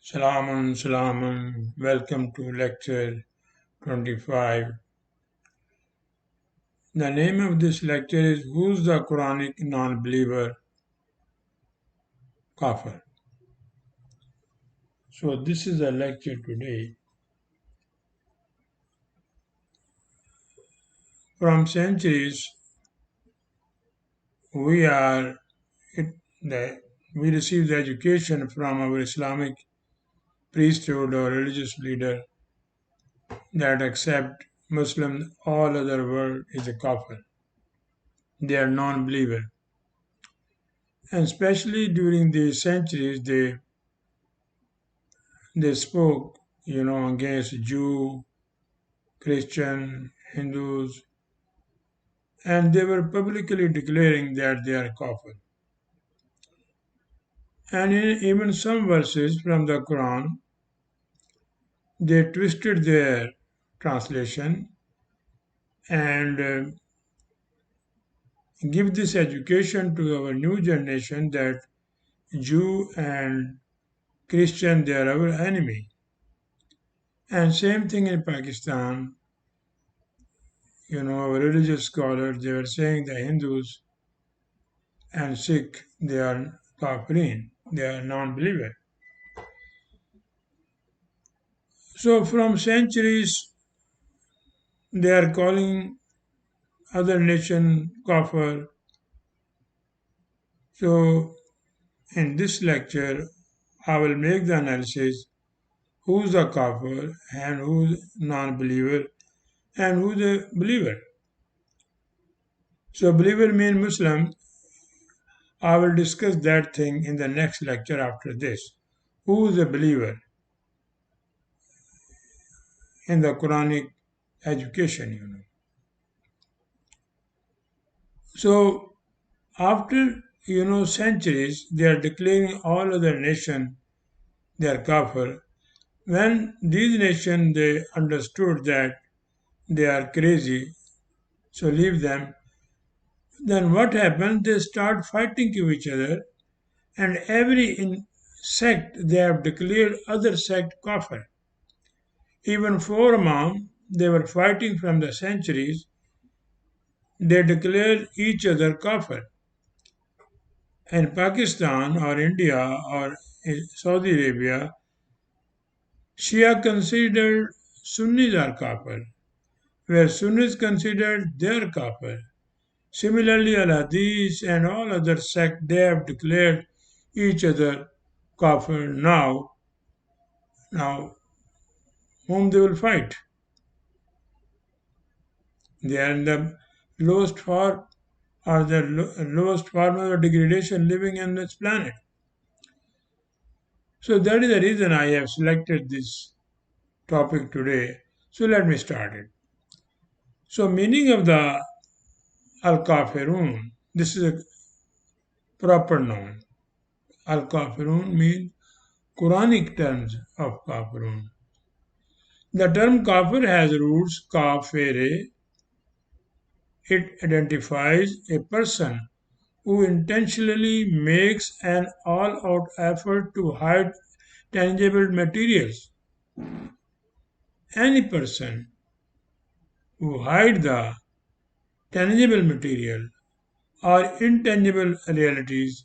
Salamun, Salamun. Welcome to lecture 25. The name of this lecture is Who's the Quranic Non-Believer? Kaafir. So this is the lecture today. From centuries, we are it, the, we receive the education from our Islamic priesthood or religious leader that accept Muslims, all other world is a kafir. They are non-believer. And especially during these centuries, they spoke, against Jew, Christian, Hindus, and they were publicly declaring that they are kafir. And in even some verses from the Quran, they twisted their translation and give this education to our new generation that Jew and Christian, they are our enemy. And same thing in Pakistan, our religious scholars, they were saying the Hindus and Sikh, they are kafirin, they are non-believer. So from centuries, they are calling other nation kafir. So in this lecture, I will make the analysis who's the kafir and who's non-believer and who's a believer. So believer means Muslim. I will discuss that thing in the next lecture after this. Who is a believer in the Quranic education? So after centuries, they are declaring all other nations they are kafir. When these nations they understood that they are crazy, so leave them. Then what happened? They start fighting to each other, and every sect they have declared other sect kafir. Even four Imam, they were fighting from the centuries. They declared each other kafir. In Pakistan or India or Saudi Arabia, Shia considered Sunnis are kafir, where Sunnis considered their kafir. Similarly, Al Hadith and all other sects they have declared each other kafir. Now, whom they will fight? They are in the lowest form or the lowest form of degradation living on this planet. So that is the reason I have selected this topic today. So let me start it. So meaning of the Al-Kafirun, this is a proper noun. Al-Kafirun means Quranic terms of Kafirun. The term Kafir has roots Kafere. It identifies a person who intentionally makes an all-out effort to hide tangible materials. Any person who hide the tangible material or intangible realities.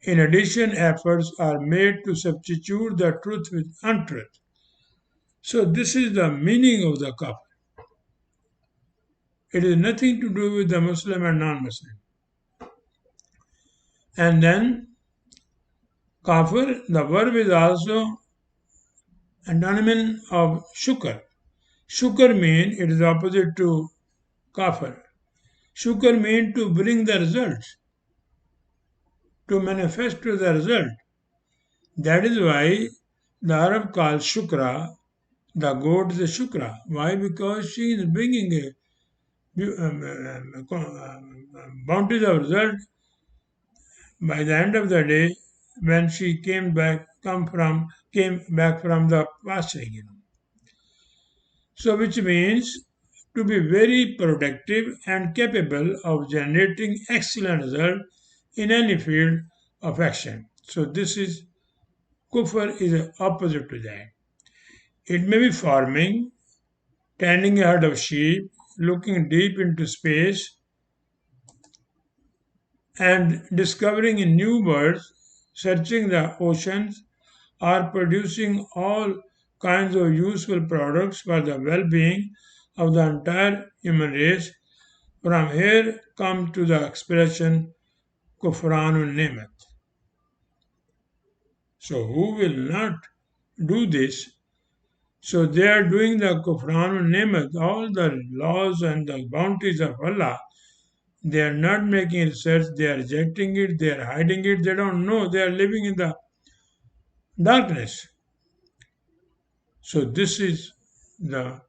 In addition, efforts are made to substitute the truth with untruth. So, this is the meaning of the kafir. It is nothing to do with the Muslim and non Muslim. And then, kafir, the verb is also antonym of shukr. Shukr means it is opposite to kafir. Shukr means to bring the results, to manifest to the result. That is why the Arab calls Shukra, the goat is a Shukra. Why? Because she is bringing a bounties of result by the end of the day when she came back from the pasturing. So which means to be very productive and capable of generating excellent result in any field of action. So this is Kufr is opposite to that. It may be farming, tending a herd of sheep, looking deep into space, and discovering new worlds, searching the oceans, or producing all kinds of useful products for the well being of the entire human race. From here come to the expression Kufranul Nemat. So, who will not do this? So, they are doing the Kufranul Nemat, all the laws and the bounties of Allah. They are not making research, they are rejecting it, they are hiding it, they don't know, they are living in the darkness. So, this is the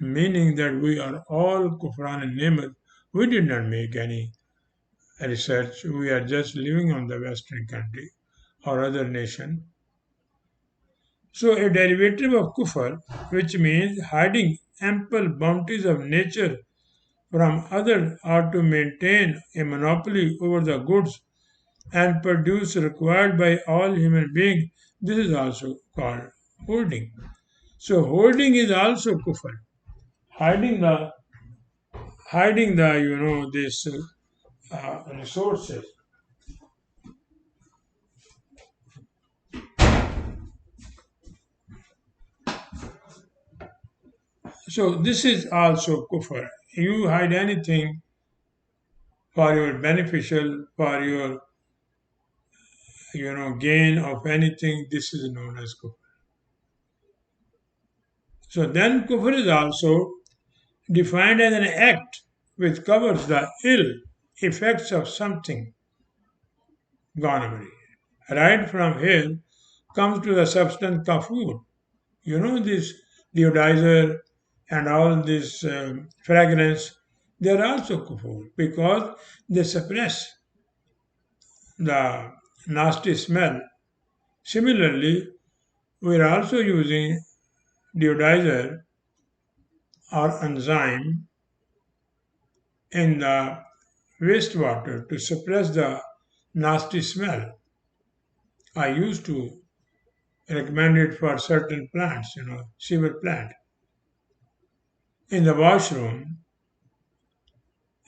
meaning that we are all Kufran and Nemat. We did not make any research, we are just living on the Western country or other nation. So, a derivative of kufr, which means hiding ample bounties of nature from others, or to maintain a monopoly over the goods and produce required by all human beings, this is also called hoarding. So, hoarding is also kufr, hiding the this resources. So, this is also kufr. You hide anything for your beneficial, for your gain of anything, this is known as kufr. So then kufr is also defined as an act which covers the ill effects of something gone away. Right from here comes to the substance kafur. You know this deodorizer and all this fragrance, they are also kufur because they suppress the nasty smell. Similarly, we are also using deodorizer or enzyme in the wastewater to suppress the nasty smell. I used to recommend it for certain plants, sewer plant, in the washroom.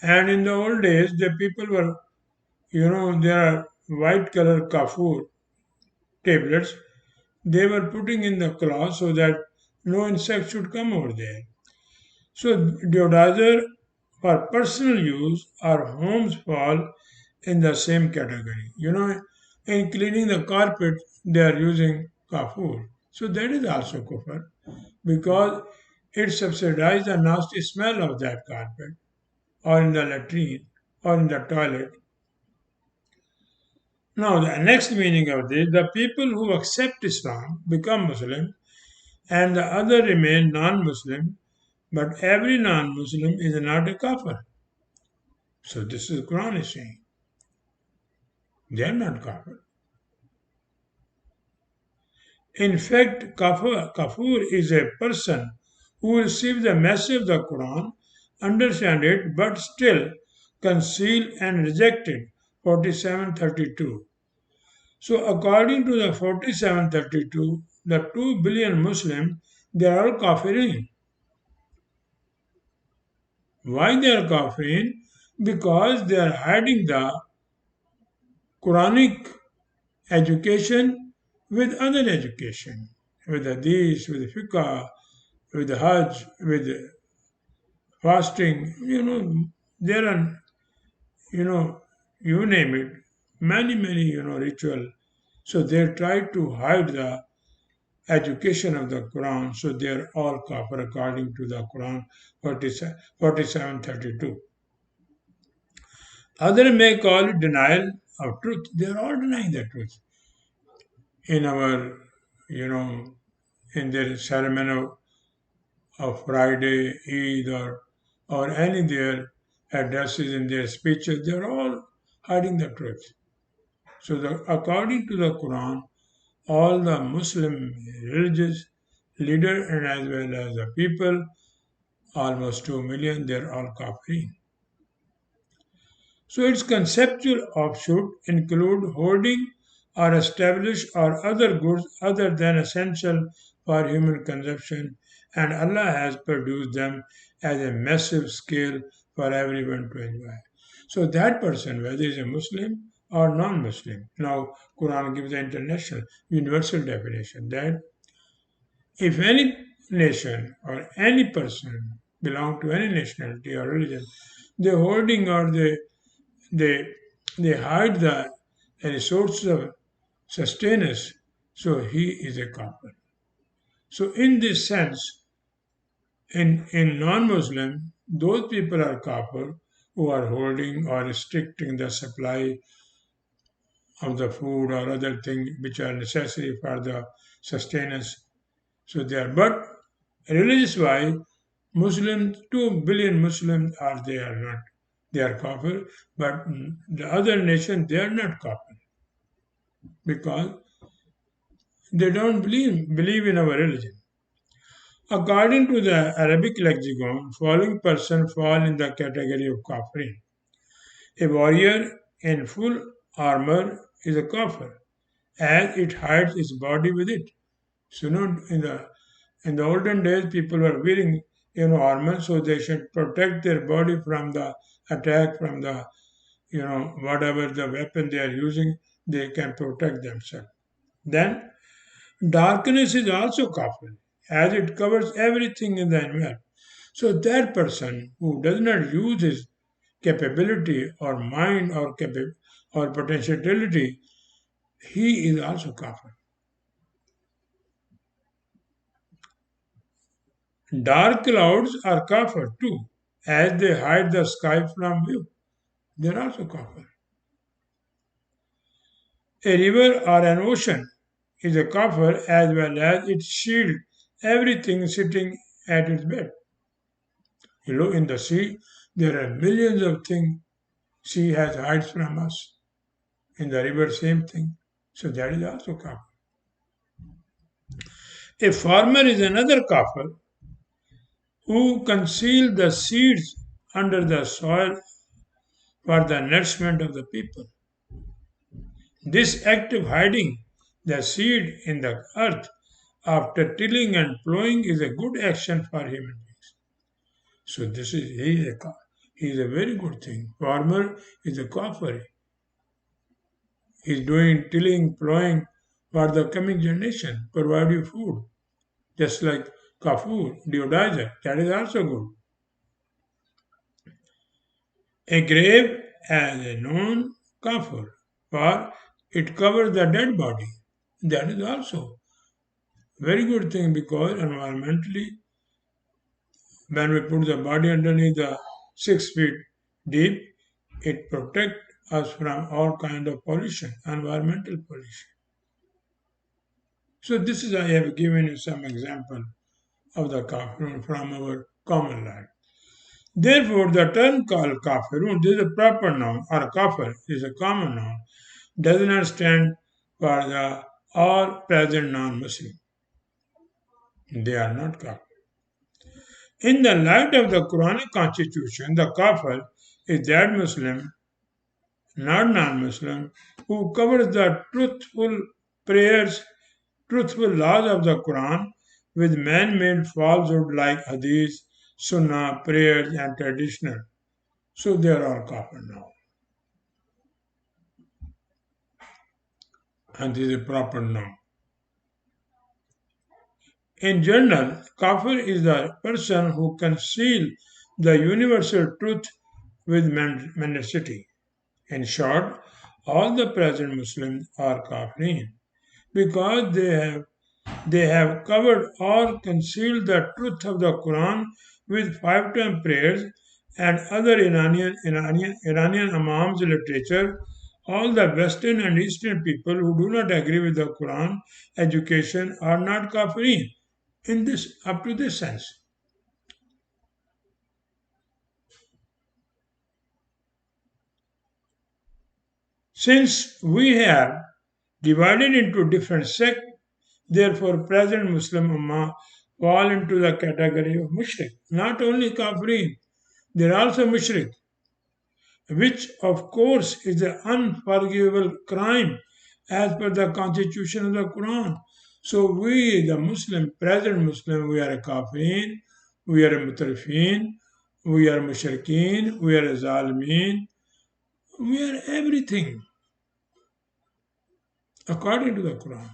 And in the old days, the people were, there are white color kafur tablets. They were putting in the cloth so that no insect should come over there. So deodorizer for personal use or homes fall in the same category. In cleaning the carpet, they are using kafur. So that is also kufr because it subsidizes the nasty smell of that carpet or in the latrine or in the toilet. Now, the next meaning of this, the people who accept Islam become Muslim and the other remain non-Muslim, but every non-Muslim is not a kafir. So this is Quran is saying. They are not kafir. In fact, kafur is a person who receives the message of the Quran, understand it, but still conceal and reject it. 4732. So according to the 4732, the 2 billion Muslims, they are all kafirin. Why they are kafirin? Because they are hiding the Quranic education with other education, with hadith, with fiqh, with hajj, with fasting. There are, you know, you name it, many, ritual. So they try to hide the education of the Quran. So they are all kafir according to the Quran 4732. Others may call it denial of truth. They are all denying the truth. In our, you know, in their ceremony of Friday, Eid, or any their addresses in their speeches, they are all hiding the truth. So, according to the Quran, all the Muslim religious leader and as well as the people, almost 2 million, they're all kafirin. So its conceptual offshoot include hoarding or establish or other goods other than essential for human consumption, and Allah has produced them as a massive scale for everyone to enjoy. So that person, whether he is a Muslim or non-Muslim, now Quran gives the international universal definition that if any nation or any person belong to any nationality or religion, they holding or they they hide the resources of sustenance, so he is a kafir. So in this sense, in non-Muslim, those people are kafir who are holding or restricting the supply of the food or other things which are necessary for the sustenance. So they are, but religious wise, Muslims, 2 billion Muslims are they are not. They are kafir, but the other nation they are not kafir because they don't believe in our religion. According to the Arabic lexicon, following person fall in the category of kafirin. A warrior in full armor is a kafir, as it hides its body with it. So, in the olden days, people were wearing armor, so they should protect their body from the attack, from the whatever the weapon they are using, they can protect themselves. Then darkness is also kafir, as it covers everything in the environment. So that person who does not use his capability or mind or potentiality, he is also kafir. Dark clouds are kafir too, as they hide the sky from view. They are also kafir. A river or an ocean is a kafir as well as it shields everything sitting at its bed. In the sea, there are millions of things sea has hides from us. In the river, same thing. So that is also kafir. A farmer is another kafir who conceal the seeds under the soil for the nourishment of the people. This act of hiding the seed in the earth after tilling and plowing is a good action for human beings. So this is he is a very good thing. Farmer is a kafir. He is doing tilling, plowing for the coming generation, provide you food. Just like kafur, deodizer, that is also good. A grave as a known kafir, for it covers the dead body. That is also very good thing because environmentally, when we put the body underneath the 6 feet deep, it protects us from all kind of pollution, environmental pollution. So this is I have given you some example of the kafirun from our common life. Therefore, the term called kafirun, this is a proper noun, or kafir is a common noun, does not stand for the all present non-Muslim. They are not kafir. In the light of the Quranic constitution, the kafir is that Muslim, not non-Muslim, who covers the truthful prayers, truthful laws of the Quran with man-made falsehood like hadith, sunnah, prayers, and traditional. So they are all kafir now. And this is a proper noun. In general, kafir is the person who conceals the universal truth with mendacity. In short, all the present Muslims are kafirin because they have covered or concealed the truth of the Quran with 5 time prayers and other Iranian Imams literature. All the Western and Eastern people who do not agree with the Quran education are not kafirin in this up to this sense. Since we have divided into different sects, therefore present Muslim Ummah fall into the category of mushrik. Not only kafirin, they are also mushrik, which of course is an unforgivable crime as per the constitution of the Quran. So we, the Muslim, present Muslim, we are a Kafirin, we are a Mutarifin, we are Mushrikeen, we are a Zalimin, we are everything according to the Quran.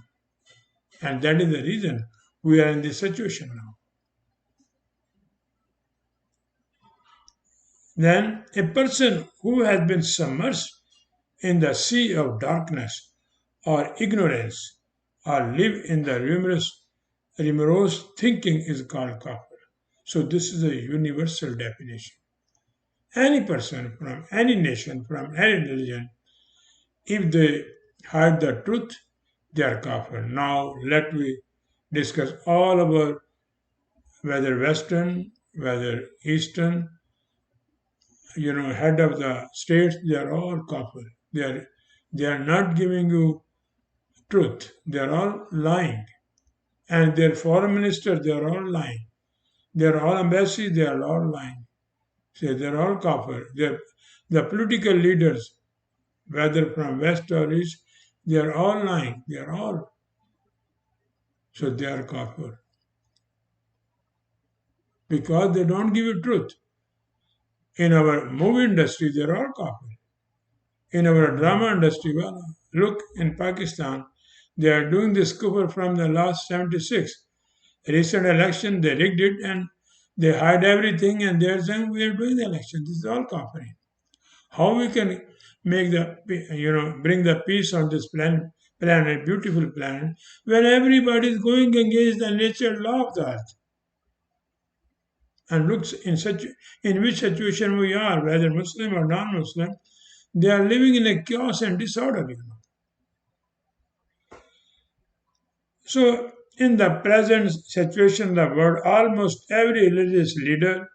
And that is the reason we are in this situation now. Then a person who has been submerged in the sea of darkness or ignorance or live in the rumorous thinking is called kafir. So this is a universal definition. Any person from any nation, from any religion, if they hide the truth, they are kafir. Now let me discuss all about whether Western, whether Eastern, head of the states, they are all kafir. They are not giving you truth. They are all lying. And their foreign ministers, they are all lying. They are all embassies, they are all lying. So they are all kafir. The political leaders, whether from west or east, they are all lying. They are all. So they are kafir. Because they don't give you truth. In our movie industry, they are all kafir. In our drama industry, well, look in Pakistan, they are doing this kufur from the last 76. Recent election, they rigged it and they hide everything and they are saying we are doing the election. This is all kafir. How we can make bring the peace on this planet, beautiful planet, when everybody is going against the nature law of the earth? And looks in which situation we are, whether Muslim or non-Muslim, they are living in a chaos and disorder. So, in the present situation of the world, almost every religious leader,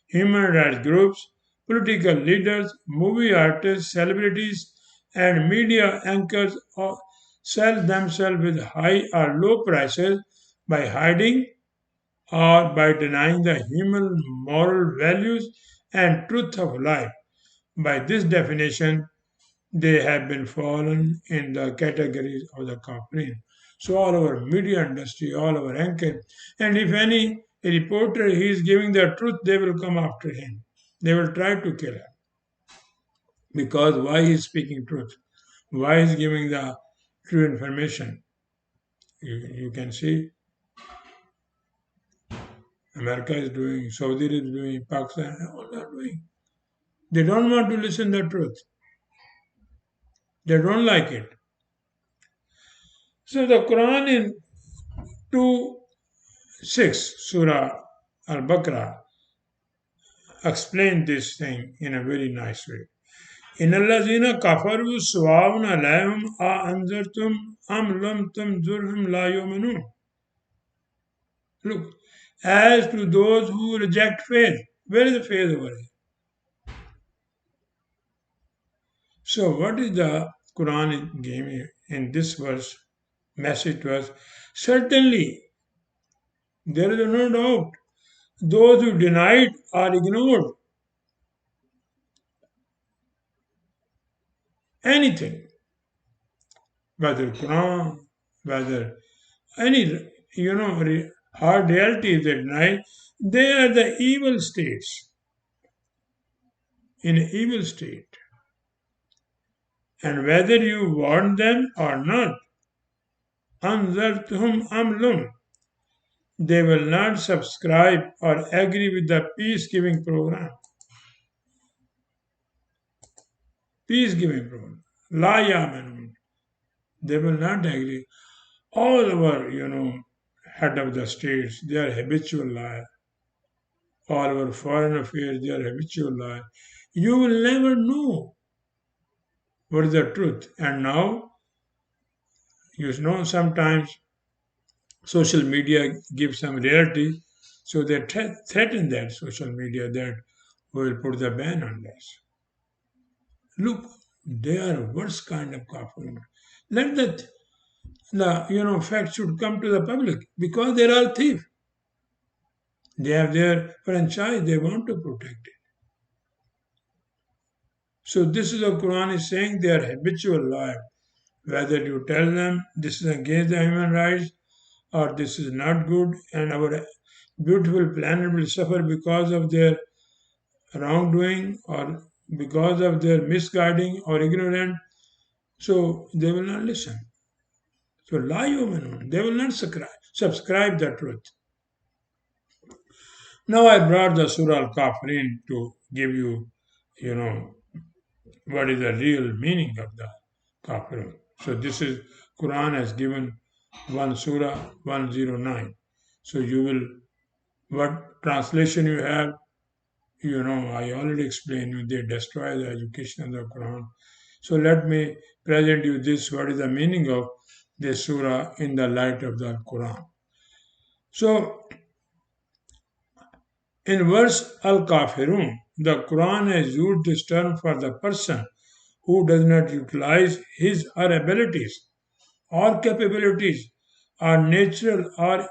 human rights groups, political leaders, movie artists, celebrities, and media anchors all sell themselves with high or low prices by hiding or by denying the human moral values and truth of life. By this definition, they have been fallen in the categories of the Kaafir. So all our media industry, all our anchor, and if any reporter he is giving the truth, they will come after him. They will try to kill him. Because why he is speaking truth? Why he is giving the true information? You can see America is doing, Saudi is doing, Pakistan, all are doing. They don't want to listen the truth. They don't like it. So the Quran in 2:6, Surah Al-Baqarah, explained this thing in a very nice way. إن الذين كفروا سواء عليهم أأنذرتم أم لم تنذرهم لا يؤمنون. Look, as to those who reject faith, where is the faith over here? So what is the Quran giving in this verse message to us? Certainly, there is no doubt. Those who denied or ignored anything, whether Quran, whether any, hard reality they deny, they are the evil states, in an evil state. And whether you warn them or not, anzartuhum amlum, they will not subscribe or agree with the peace-giving program. Peace-giving program. La yamanun. They will not agree. All our, head of the states, they are habitual liars. All our foreign affairs, they are habitual liars. You will never know what is the truth. And now, sometimes social media gives some reality, so they threaten that social media that we will put the ban on this. Look, they are worst kind of kafir. Let the facts should come to the public because they are all thieves. They have their franchise, they want to protect it. So this is what Quran is saying, they are habitual liars. Whether you tell them this is against the human rights or this is not good and our beautiful planet will suffer because of their wrongdoing or because of their misguiding or ignorance, so they will not listen. So lie human, they will not subscribe the truth. Now I brought the Surah Al-Kafirin to give you, you know, what is the real meaning of the Kafirun. So this is Quran has given one Surah 109. So you will, what translation you have, I already explained you, they destroy the education of the Quran. So let me present you this, what is the meaning of this surah in the light of the Quran. So in verse Al-Kafirun, the Quran has used this term for the person who does not utilize his or abilities or capabilities or natural or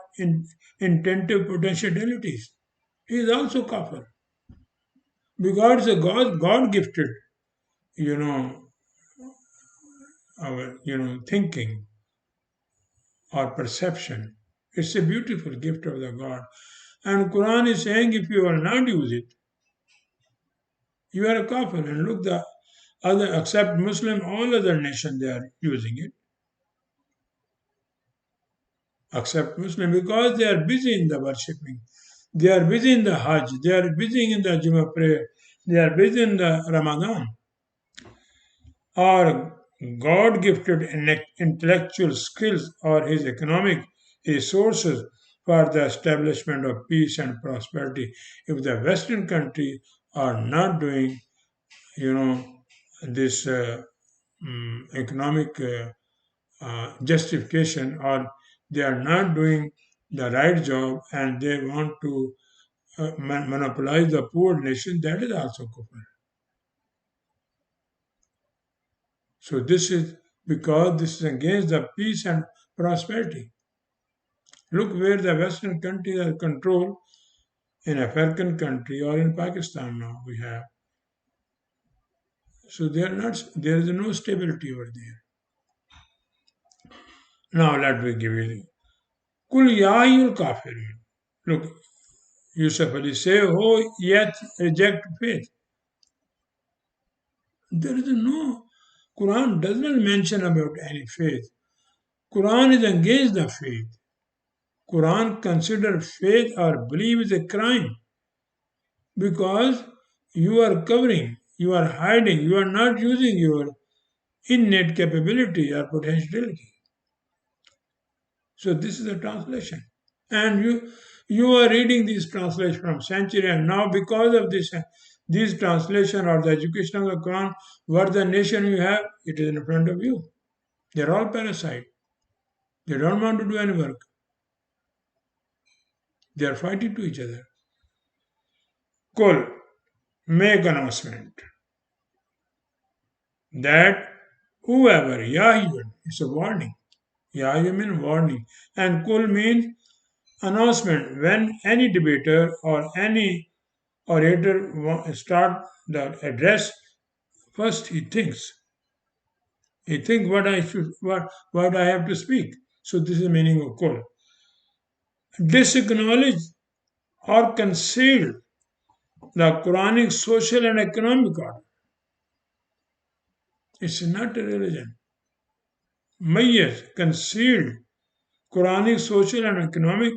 intentive potentialities. He is also kafir because it's a God gifted, you know, our thinking or perception. It's a beautiful gift of the God. And Quran is saying if you will not use it, you are a kafir. And look, the other, except Muslim, all other nations they are using it, except Muslim, because they are busy in the worshipping. They are busy in the Hajj. They are busy in the Jummah prayer. They are busy in the Ramadan. Or God gifted intellectual skills or his economic resources for the establishment of peace and prosperity. If the Western countries are not doing, you know, this economic justification or they are not doing the right job and they want to monopolize the poor nation, that is also kufr. So this is because this is against the peace and prosperity. Look where the Western countries are controlled in African country or in Pakistan now we have. So they are not. There is no stability over there. Now let me give you. Kul ya ayyul kafirun. Look, Yusuf Ali say, oh, yet reject faith. There is no. Quran does not mention about any faith. Quran is against the faith. Quran consider faith or belief is a crime because you are covering, you are hiding, you are not using your innate capability or potentiality. So this is a translation. And you are reading these translations from century and now because of this translation or the education of the Quran, what the nation you have, it is in front of you. They're all parasite. They don't want to do any work. They are fighting to each other. Call, make announcement that whoever, Yahyun, it's a warning. Yahyun means warning. And Kul means announcement. When any debater or any orator start the address, first he thinks. He thinks what I have to speak. So this is the meaning of Kul. Disacknowledge or conceal the Quranic social and economic order. It's not a religion. Mayors concealed Quranic social and economic.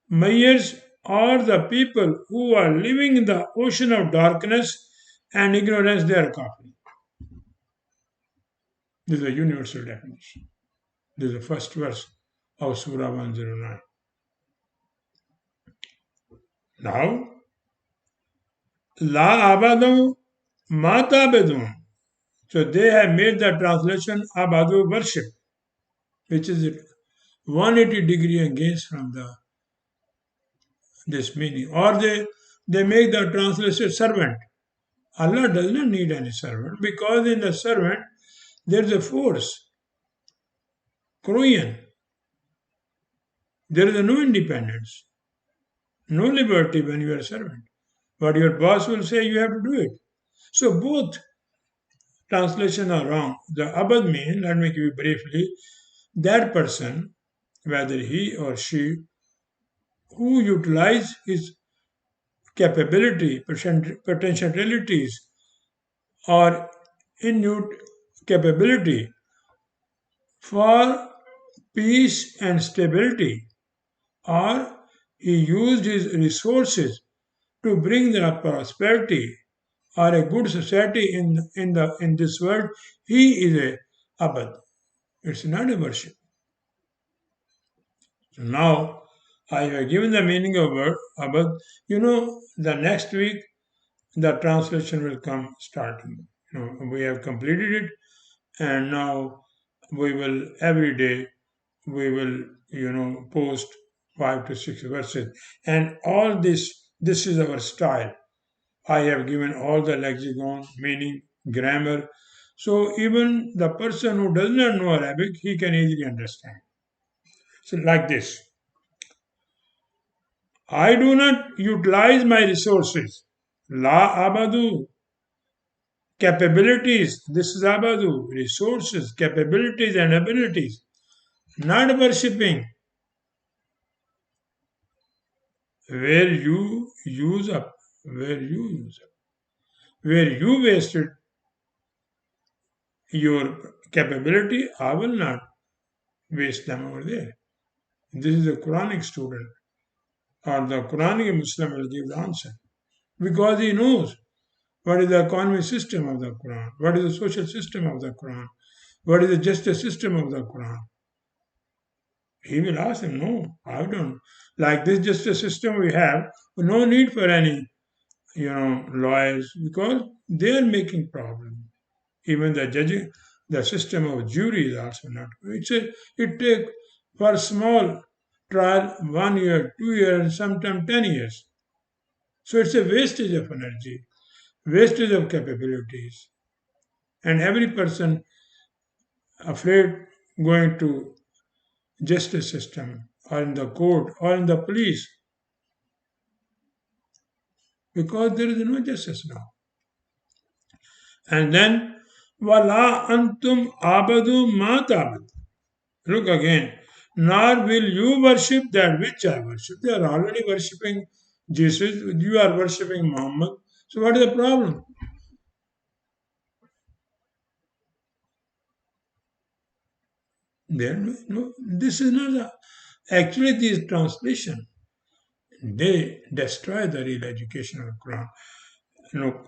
Mayors are the people who are living in the ocean of darkness and ignorance. They are kafir. This is a universal definition. This is the first verse of Surah 109. Now, La abadu mata bedun. So they have made the translation abadu worship, which is 180-degree against from the this meaning. Or they make the translation servant. Allah does not need any servant because in the servant there is a force, Korean. There is no independence, no liberty when you are a servant. What your boss will say, you have to do it. So both translation are wrong. The abad mean, let me give you briefly, that person, whether he or she, who utilize his capability, potentialities, or innate capability for peace and stability, or he used his resources to bring the prosperity or a good society in this world, he is a abad. It's not a worship. So now I have given the meaning of word abad. The next week the translation will come starting. We have completed it, and now we will every day we will post 5 to 6 verses, and all this is our style. I have given all the lexicon, meaning, grammar, so even the person who does not know Arabic, he can easily understand. So like this, I do not utilize my resources. La abadu, capabilities. This is abadu, resources, capabilities, and abilities. Not worshipping, where you use up, where you use up, where you wasted your capability, I will not waste them over there. This is a Quranic student, or the Quranic Muslim will give the answer because he knows what is the economic system of the Quran, what is the social system of the Quran, what is the justice system of the Quran. He will ask him, no, I don't. Like this justice system we have, no need for any, lawyers because they are making problems. Even the judging, the system of jury is also not good. It take for small trial 1 year, 2 years, and sometimes 10 years. So it's a wastage of energy, wastage of capabilities, and every person afraid going to justice system or in the court or in the police because there is no justice now. And then wala antum abadu ma tabad. Look again. Nor will you worship that which I worship. They are already worshipping Jesus. You are worshipping Muhammad. So what is the problem? There, no, this is not actually this translation. They destroy the real education of Quran. No,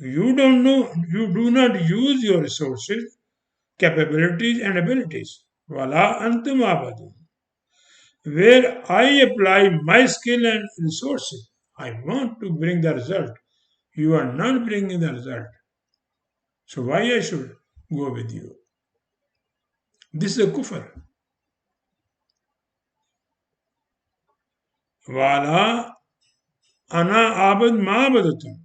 you don't know. You do not use your resources, capabilities, and abilities. Wala antum abadu. Where I apply my skill and resources, I want to bring the result. You are not bringing the result. So why I should go with you? This is a kufr. Wala ana abad ma'abadatum.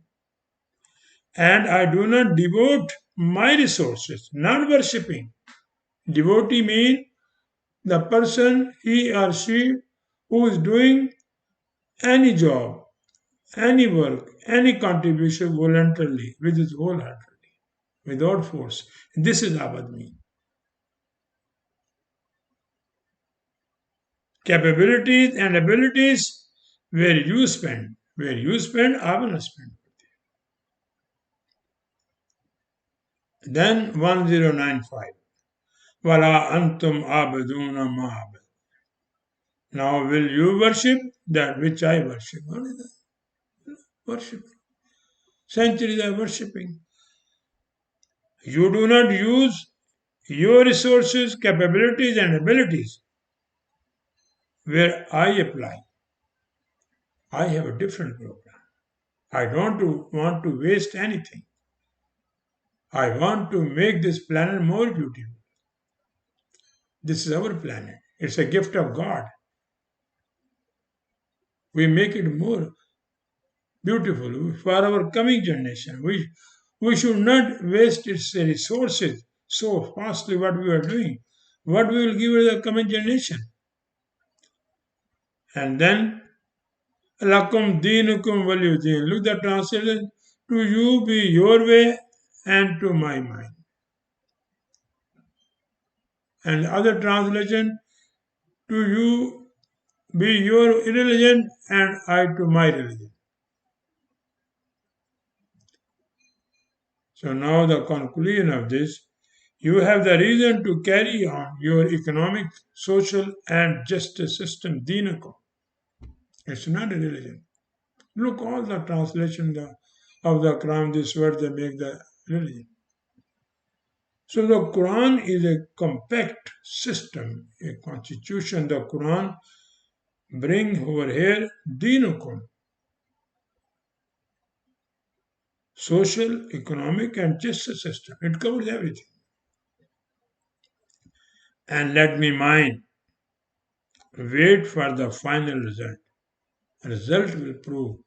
And I do not devote my resources, not worshipping. Devotee means the person, he or she, who is doing any job, any work, any contribution voluntarily, with his whole heart, without force. This is abad mean. Capabilities and abilities where you spend. Where you spend, I will spend. Then 1095. Wala antum abaduna ma'abad. Now will you worship that which I worship? What is that? Worship. Centuries are worshipping. You do not use your resources, capabilities, and abilities where I apply. I have a different program. I don't want to waste anything. I want to make this planet more beautiful. This is our planet. It's a gift of God. We make it more beautiful for our coming generation. We should not waste its resources so fastly what we are doing. What we will give to the coming generation. And then lakum dinukum waliyudin. Look the translation. To you be your way and to my mind. And the other translation, to you be your religion and I to my religion. So now the conclusion of this, you have the reason to carry on your economic, social and justice system, dinakum. It's not a religion. Look, all the translation of the Quran, this word they make the religion. So the Quran is a compact system, a constitution. The Quran bring over here dinukum, social, economic, and justice system. It covers everything. And let me mind, wait for the final result. The result will prove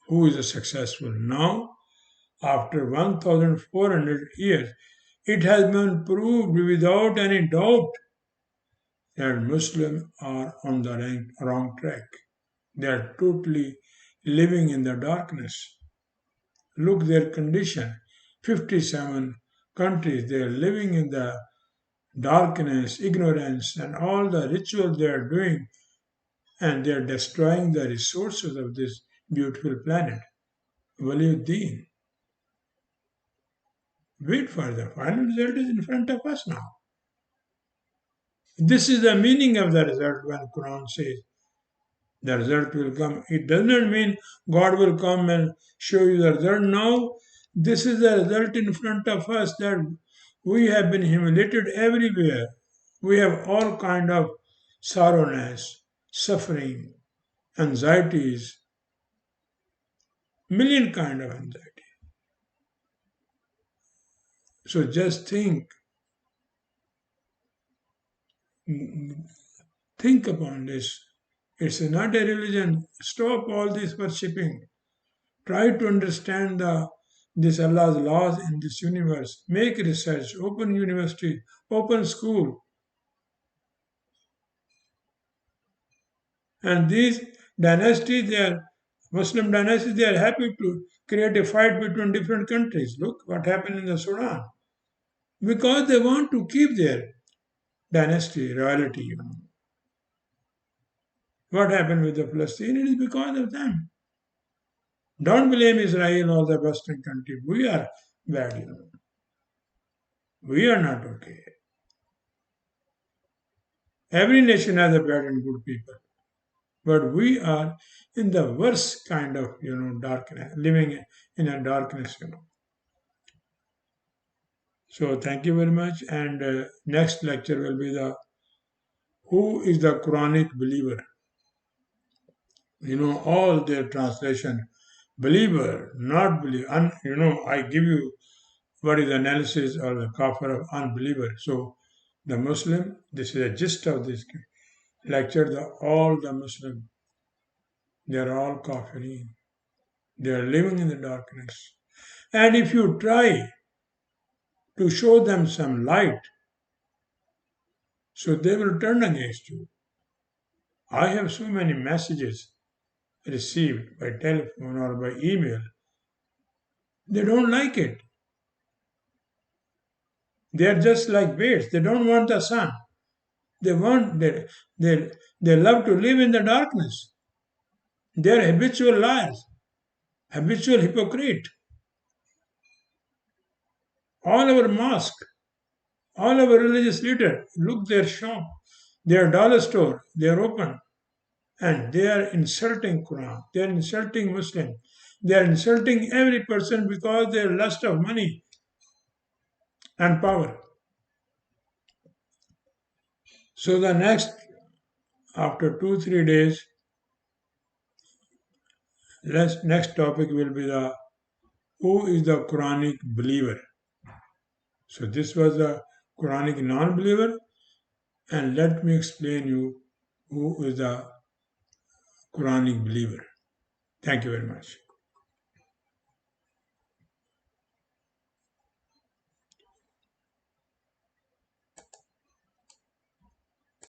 who is successful. Now, after 1400 years, it has been proved without any doubt that Muslims are on the wrong track. They are totally living in the darkness. Look their condition. 57 countries, they are living in the darkness, ignorance, and all the rituals they are doing, and they are destroying the resources of this beautiful planet. Waliyuddin. Wait for the final result is in front of us now. This is the meaning of the result when Quran says the result will come. It does not mean God will come and show you the result. No, this is the result in front of us that we have been humiliated everywhere. We have all kind of sorrowness, suffering, anxieties, million kind of anxiety. So just think upon this. It's not a religion. Stop all this worshipping. Try to understand this Allah's laws in this universe. Make research, open university, open school. And these dynasties, they are Muslim dynasties, they are happy to create a fight between different countries. Look what happened in the Sudan. Because they want to keep their dynasty, royalty. What happened with the Palestinians? It is because of them. Don't blame Israel or the Western country. We are bad. We are not okay. Every nation has a bad and good people. But we are in the worst kind of, darkness, living in a darkness. So thank you very much. And next lecture will be the who is the Quranic believer? All their translation, believer, not believer. I give you what is the analysis or the Kaafir of unbeliever. So the Muslim, this is the gist of this lecture. All the Muslim, they are all Kafirin. They are living in the darkness. And if you try to show them some light, so they will turn against you. I have so many messages received by telephone or by email. They don't like it. They are just like birds. They don't want the sun. They love to live in the darkness. They are habitual liars, habitual hypocrite. All our mosque, all our religious leaders, look their shop, their dollar store, they are open. And they are insulting Quran. They are insulting Muslim. They are insulting every person because their lust of money and power. So the after 2-3 days, next topic will be the who is the Quranic believer. So this was the Quranic non-believer, and let me explain you who is the Quranic believer. Thank you very much.